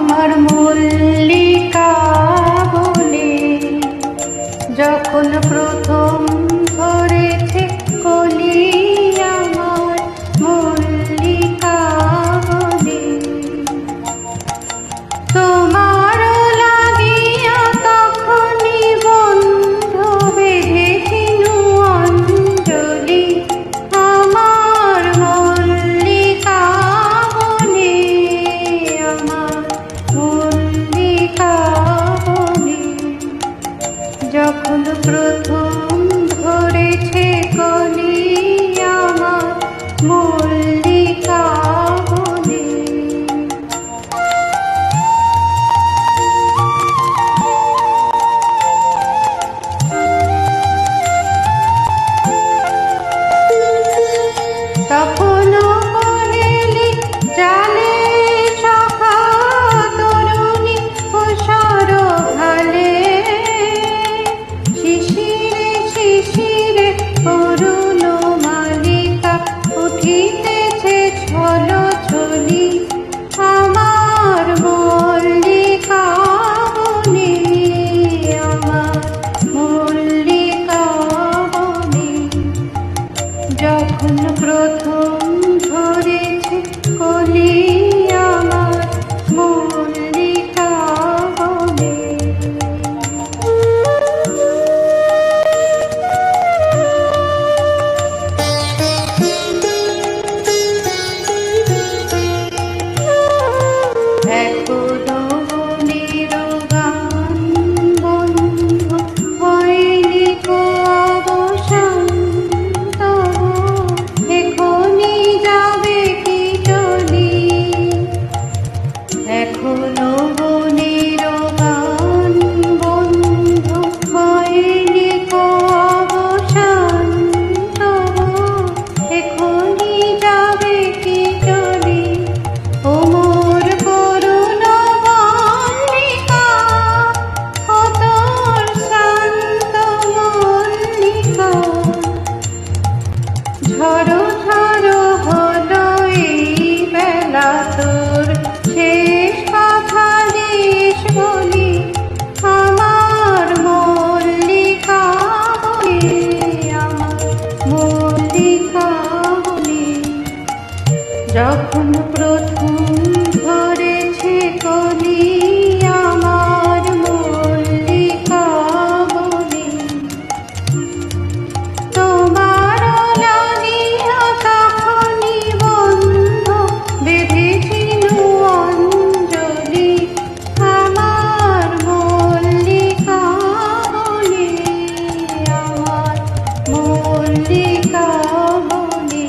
আমার মল্লিকা বলে যখন প্রথম ধরেছে কলি, আমার মল্লিকা বলে তোমার লাগিয়া তখনই বন্ধ বেঁধেছিনু অঞ্জলি, আমার মল্লিকা বলে, আমার মল্লিকা বলে যখন প্রথম ধরেছে কলি, আমার মল্লিকা বলে। তখনও কহেলি জালে সখা তরুণী ও সরভালে, শিশিরে শিশিরে অরুণ মালিকা উঠিতেছে ছলো ছলি, আমার মল্লিকা বলে, আমার মল্লিকা বলে যখন প্রথম ধরেছে কলি, আমার মল্লিকা বলে। এখনো মনের গান বন্ধু হয়নি কো অবসান, তবু এখনই যাবে কি চলি, এখনো মনের গান বন্ধু হয়নি কো অবসান, তবু এখনই যাবে কি চলি, ও মোর করুণ মল্লিকা, ও তোর শান্ত মল্লিকা, ঝড়ো ঝড়ো হলো এই বেলা তোর শেষ কথা দিস বলি, আমার মল্লিকা বলে, আমার মল্লিকা বলে যখন প্রথম ধরেছে কলি, আমার মল্লিকা বলে তোমার লাগিয়া তখনই বন্ধ বেঁধেছিনু অঞ্জলি, আমার মল্লিকা বলে, আমার মল্লিকা বলে